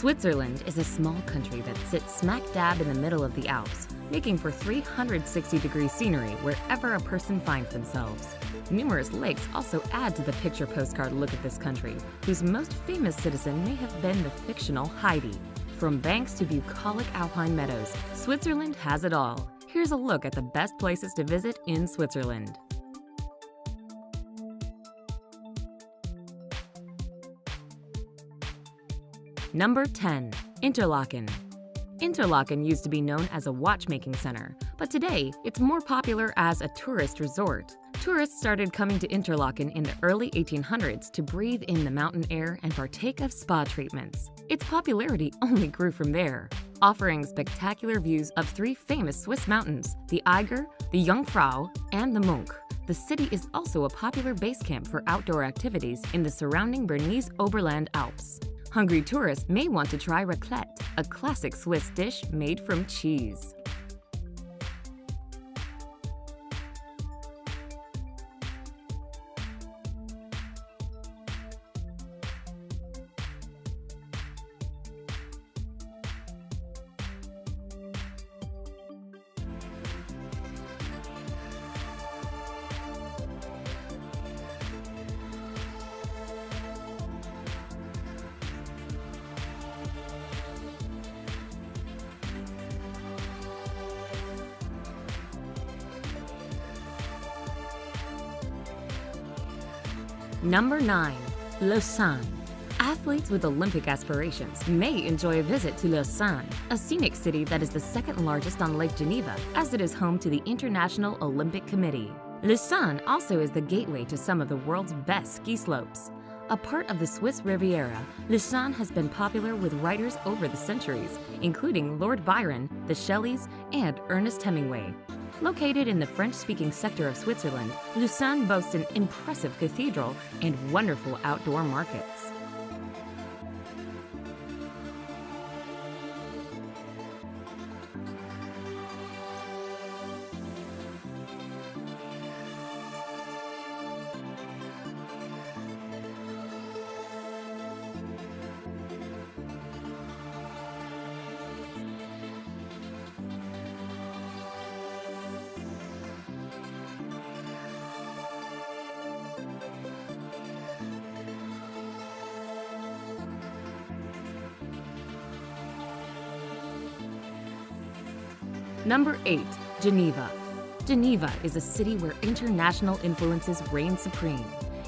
Switzerland is a small country that sits smack dab in the middle of the Alps, making for 360-degree scenery wherever a person finds themselves. Numerous lakes also add to the picture postcard look of this country, whose most famous citizen may have been the fictional Heidi. From banks to bucolic alpine meadows, Switzerland has it all. Here's a look at the best places to visit in Switzerland. Number 10. Interlaken. Interlaken used to be known as a watchmaking center, but today it's more popular as a tourist resort. Tourists started coming to Interlaken in the early 1800s to breathe in the mountain air and partake of spa treatments. Its popularity only grew from there, offering spectacular views of three famous Swiss mountains, the Eiger, the Jungfrau, and the Mönch. The city is also a popular base camp for outdoor activities in the surrounding Bernese Oberland Alps. Hungry tourists may want to try raclette, a classic Swiss dish made from cheese. Number 9. Lausanne. Athletes with Olympic aspirations may enjoy a visit to Lausanne, a scenic city that is the second largest on Lake Geneva, as it is home to the International Olympic Committee. Lausanne also is the gateway to some of the world's best ski slopes. A part of the Swiss Riviera, Lausanne has been popular with writers over the centuries, including Lord Byron, the Shelleys, and Ernest Hemingway. Located in the French-speaking sector of Switzerland, Lausanne boasts an impressive cathedral and wonderful outdoor markets. Number 8. Geneva. Geneva is a city where international influences reign supreme.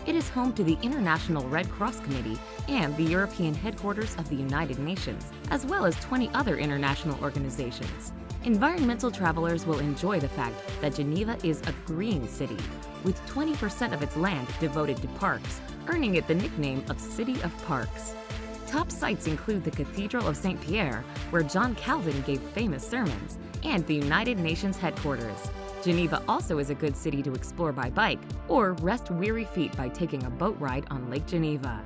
It is home to the International Red Cross Committee and the European headquarters of the United Nations, as well as 20 other international organizations. Environmental travelers will enjoy the fact that Geneva is a green city, with 20% of its land devoted to parks, earning it the nickname of City of Parks. Top sites include the Cathedral of St. Pierre, where John Calvin gave famous sermons, and the United Nations headquarters. Geneva also is a good city to explore by bike or rest weary feet by taking a boat ride on Lake Geneva.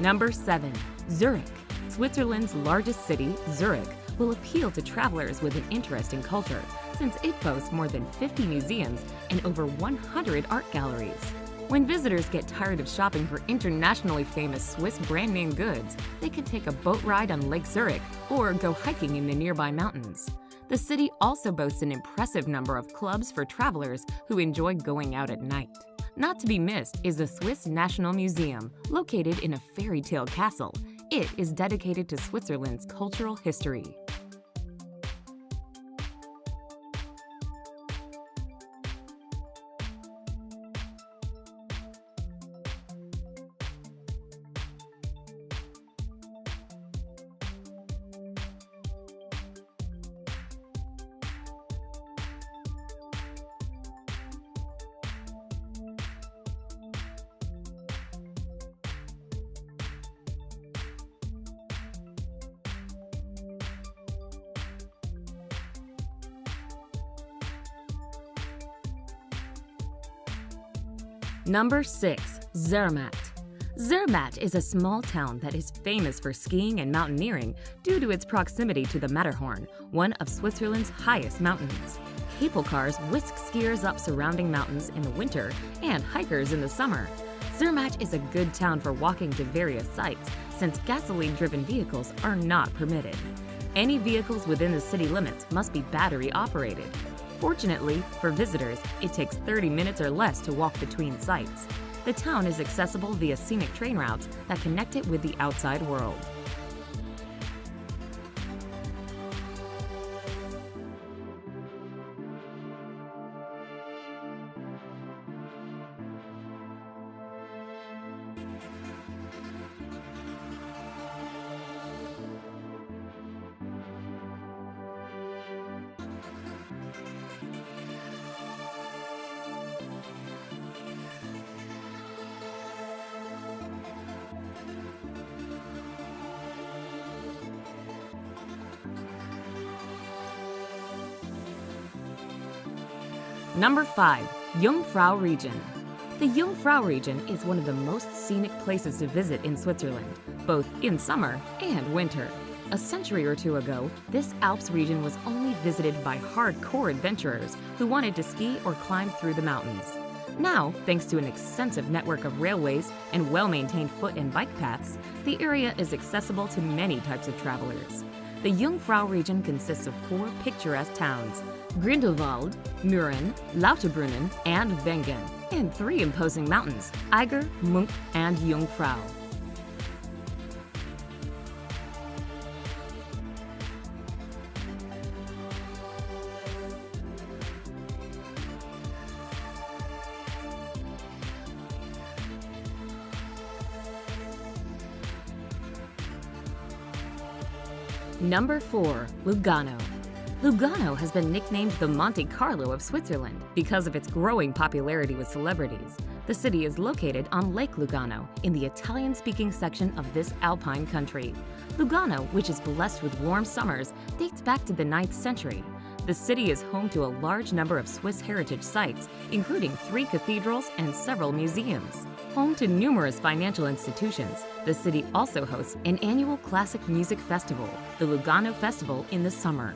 Number 7. Zurich. Switzerland's largest city, Zurich, will appeal to travelers with an interest in culture, since it boasts more than 50 museums and over 100 art galleries. When visitors get tired of shopping for internationally famous Swiss brand-name goods, they can take a boat ride on Lake Zurich or go hiking in the nearby mountains. The city also boasts an impressive number of clubs for travelers who enjoy going out at night. Not to be missed is the Swiss National Museum, located in a fairy tale castle. It is dedicated to Switzerland's cultural history. Number 6. Zermatt. Zermatt is a small town that is famous for skiing and mountaineering due to its proximity to the Matterhorn, one of Switzerland's highest mountains. Cable cars whisk skiers up surrounding mountains in the winter and hikers in the summer. Zermatt is a good town for walking to various sites since gasoline-driven vehicles are not permitted. Any vehicles within the city limits must be battery-operated. Fortunately, for visitors, it takes 30 minutes or less to walk between sites. The town is accessible via scenic train routes that connect it with the outside world. Number 5. Jungfrau region. The Jungfrau region is one of the most scenic places to visit in Switzerland, both in summer and winter. A century or two ago, this Alps region was only visited by hardcore adventurers who wanted to ski or climb through the mountains. Now, thanks to an extensive network of railways and well-maintained foot and bike paths, the area is accessible to many types of travelers. The Jungfrau region consists of 4 picturesque towns: Grindelwald, Mürren, Lauterbrunnen, and Wengen, and 3 imposing mountains: Eiger, Munk, and Jungfrau. Number 4. Lugano. Lugano has been nicknamed the Monte Carlo of Switzerland because of its growing popularity with celebrities. The city is located on Lake Lugano in the Italian-speaking section of this alpine country. Lugano, which is blessed with warm summers, dates back to the 9th century. The city is home to a large number of Swiss heritage sites, including 3 cathedrals and several museums. Home to numerous financial institutions, the city also hosts an annual classic music festival, the Lugano Festival, in the summer.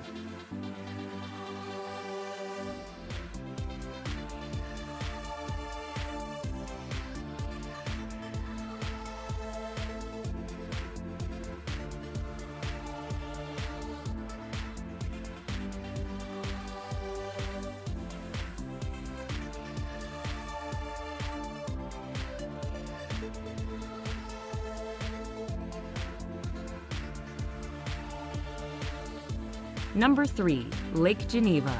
Number 3. Lake Geneva.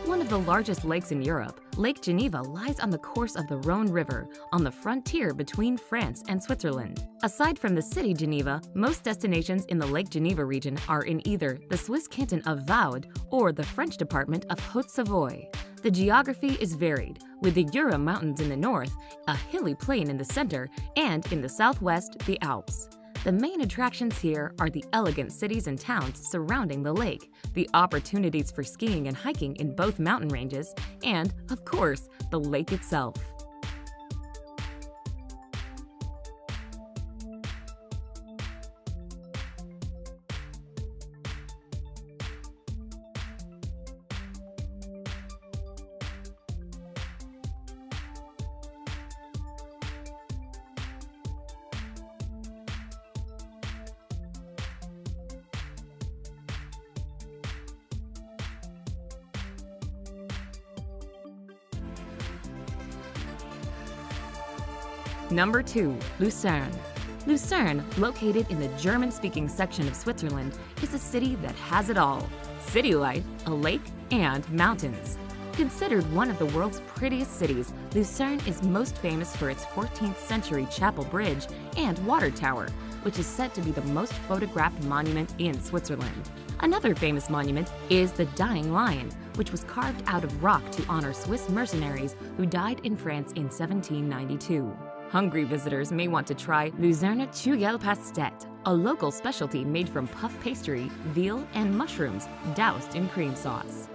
One of the largest lakes in Europe, Lake Geneva lies on the course of the Rhone River, on the frontier between France and Switzerland. Aside from the city Geneva, most destinations in the Lake Geneva region are in either the Swiss canton of Vaud or the French department of Haute-Savoie. The geography is varied, with the Jura Mountains in the north, a hilly plain in the center, and in the southwest, the Alps. The main attractions here are the elegant cities and towns surrounding the lake, the opportunities for skiing and hiking in both mountain ranges, and, of course, the lake itself. Number 2. Lucerne. Lucerne, located in the German-speaking section of Switzerland, is a city that has it all: city life, a lake, and mountains. Considered one of the world's prettiest cities, Lucerne is most famous for its 14th century chapel bridge and water tower, which is said to be the most photographed monument in Switzerland. Another famous monument is the Dying Lion, which was carved out of rock to honor Swiss mercenaries who died in France in 1792. Hungry visitors may want to try Luzerne Tugelpastete, a local specialty made from puff pastry, veal, and mushrooms doused in cream sauce.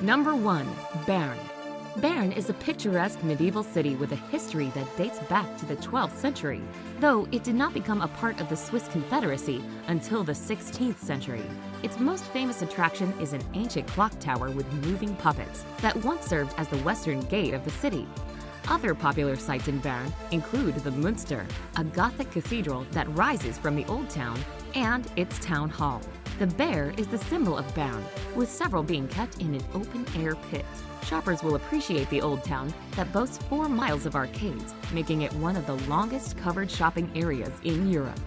Number 1. Bern. Bern is a picturesque medieval city with a history that dates back to the 12th century, though it did not become a part of the Swiss Confederacy until the 16th century. Its most famous attraction is an ancient clock tower with moving puppets that once served as the western gate of the city. Other popular sites in Bern include the Münster, a Gothic cathedral that rises from the Old Town, and its town hall. The bear is the symbol of Bern, with several being kept in an open-air pit. Shoppers will appreciate the Old Town that boasts 4 miles of arcades, making it one of the longest covered shopping areas in Europe.